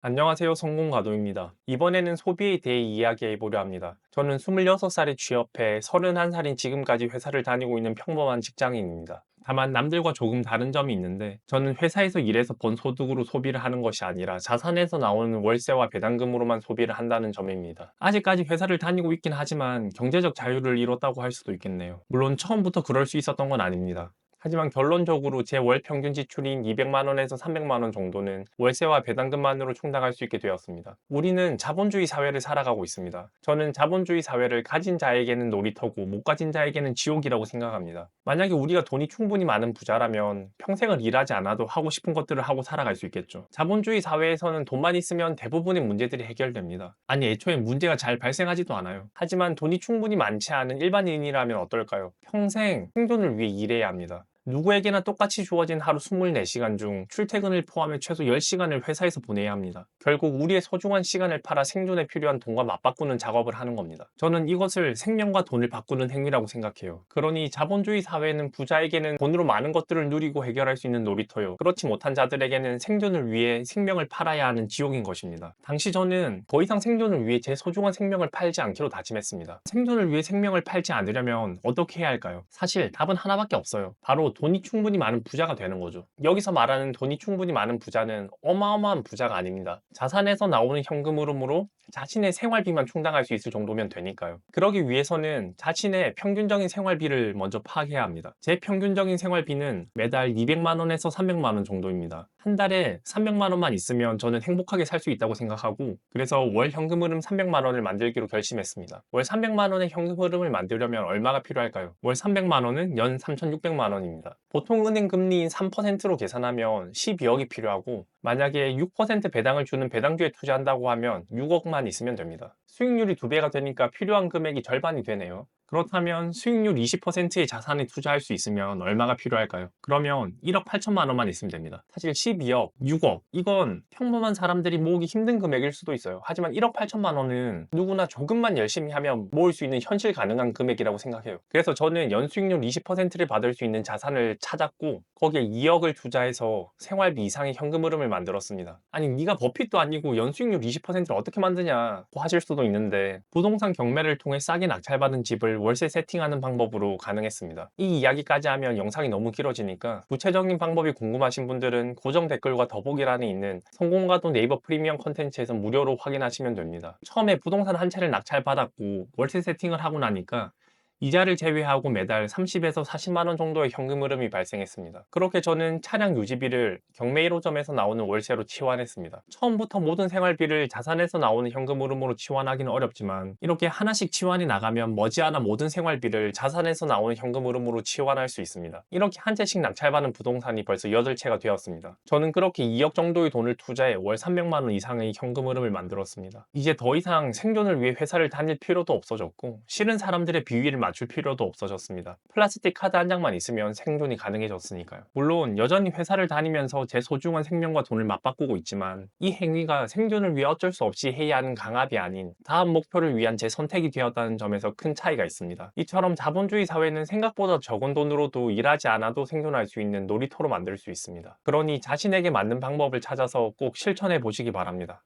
안녕하세요. 성공가도입니다. 이번에는 소비에 대해 이야기해 보려 합니다. 저는 26살에 취업해 31살인 지금까지 회사를 다니고 있는 평범한 직장인입니다. 다만 남들과 조금 다른 점이 있는데 저는 회사에서 일해서 번 소득으로 소비를 하는 것이 아니라 자산에서 나오는 월세와 배당금으로만 소비를 한다는 점입니다. 아직까지 회사를 다니고 있긴 하지만 경제적 자유를 이뤘다고 할 수도 있겠네요. 물론 처음부터 그럴 수 있었던 건 아닙니다. 하지만 결론적으로 제 월 평균 지출인 200만 원에서 300만 원 정도는 월세와 배당금만으로 충당할 수 있게 되었습니다. 우리는 자본주의 사회를 살아가고 있습니다. 저는 자본주의 사회를 가진 자에게는 놀이터고 못 가진 자에게는 지옥이라고 생각합니다. 만약에 우리가 돈이 충분히 많은 부자라면 평생을 일하지 않아도 하고 싶은 것들을 하고 살아갈 수 있겠죠. 자본주의 사회에서는 돈만 있으면 대부분의 문제들이 해결됩니다. 아니, 애초에 문제가 잘 발생하지도 않아요. 하지만 돈이 충분히 많지 않은 일반인이라면 어떨까요? 평생 생존을 위해 일해야 합니다. 누구에게나 똑같이 주어진 하루 24시간 중 출퇴근을 포함해 최소 10시간을 회사에서 보내야 합니다. 결국 우리의 소중한 시간을 팔아 생존에 필요한 돈과 맞바꾸는 작업을 하는 겁니다. 저는 이것을 생명과 돈을 바꾸는 행위라고 생각해요. 그러니 자본주의 사회는 부자에게는 돈으로 많은 것들을 누리고 해결할 수 있는 놀이터요. 그렇지 못한 자들에게는 생존을 위해 생명을 팔아야 하는 지옥인 것입니다. 당시 저는 더 이상 생존을 위해 제 소중한 생명을 팔지 않기로 다짐했습니다. 생존을 위해 생명을 팔지 않으려면 어떻게 해야 할까요? 사실 답은 하나밖에 없어요. 바로 돈이 충분히 많은 부자가 되는 거죠. 여기서 말하는 돈이 충분히 많은 부자는 어마어마한 부자가 아닙니다. 자산에서 나오는 현금 흐름으로 자신의 생활비만 충당할 수 있을 정도면 되니까요. 그러기 위해서는 자신의 평균적인 생활비를 먼저 파악해야 합니다. 제 평균적인 생활비는 매달 200만 원에서 300만 원 정도입니다. 한 달에 300만 원만 있으면 저는 행복하게 살 수 있다고 생각하고, 그래서 월 현금 흐름 300만 원을 만들기로 결심했습니다. 월 300만 원의 현금 흐름을 만들려면 얼마가 필요할까요? 월 300만 원은 연 3,600만 원입니다. 보통 은행 금리인 3%로 계산하면 12억이 필요하고, 만약에 6% 배당을 주는 배당주에 투자한다고 하면 6억만 있으면 됩니다. 수익률이 2배가 되니까 필요한 금액이 절반이 되네요. 그렇다면 수익률 20%의 자산에 투자할 수 있으면 얼마가 필요할까요? 그러면 1억 8천만 원만 있으면 됩니다. 사실 12억, 6억, 이건 평범한 사람들이 모으기 힘든 금액일 수도 있어요. 하지만 1억 8천만 원은 누구나 조금만 열심히 하면 모을 수 있는 현실 가능한 금액이라고 생각해요. 그래서 저는 연수익률 20%를 받을 수 있는 자산을 찾았고, 거기에 2억을 투자해서 생활비 이상의 현금 흐름을 만들었습니다. 아니, 네가 버핏도 아니고 연수익률 20%를 어떻게 만드냐고 하실 수도 있는데, 부동산 경매를 통해 싸게 낙찰받은 집을 월세 세팅하는 방법으로 가능했습니다. 이 이야기까지 하면 영상이 너무 길어지니까 구체적인 방법이 궁금하신 분들은 고정 댓글과 더보기란에 있는 성공가도 네이버 프리미엄 컨텐츠에서 무료로 확인하시면 됩니다. 처음에 부동산 한 채를 낙찰받았고 월세 세팅을 하고 나니까 이자를 제외하고 매달 30에서 40만 원 정도의 현금 흐름이 발생했습니다. 그렇게 저는 차량 유지비를 경매 1호점에서 나오는 월세로 치환했습니다. 처음부터 모든 생활비를 자산에서 나오는 현금 흐름으로 치환하기는 어렵지만, 이렇게 하나씩 치환이 나가면 머지않아 모든 생활비를 자산에서 나오는 현금 흐름으로 치환할 수 있습니다. 이렇게 한 채씩 낙찰받은 부동산이 벌써 8채가 되었습니다. 저는 그렇게 2억 정도의 돈을 투자해 월 300만 원 이상의 현금 흐름을 만들었습니다. 이제 더 이상 생존을 위해 회사를 다닐 필요도 없어졌고, 싫은 사람들의 비위를 맞출 필요도 없어졌습니다. 플라스틱 카드 한 장만 있으면 생존이 가능해졌으니까요. 물론 여전히 회사를 다니면서 제 소중한 생명과 돈을 맞바꾸고 있지만, 이 행위가 생존을 위해 어쩔 수 없이 해야 하는 강압이 아닌 다음 목표를 위한 제 선택이 되었다는 점에서 큰 차이가 있습니다. 이처럼 자본주의 사회는 생각보다 적은 돈으로도 일하지 않아도 생존할 수 있는 놀이터로 만들 수 있습니다. 그러니 자신에게 맞는 방법을 찾아서 꼭 실천해 보시기 바랍니다.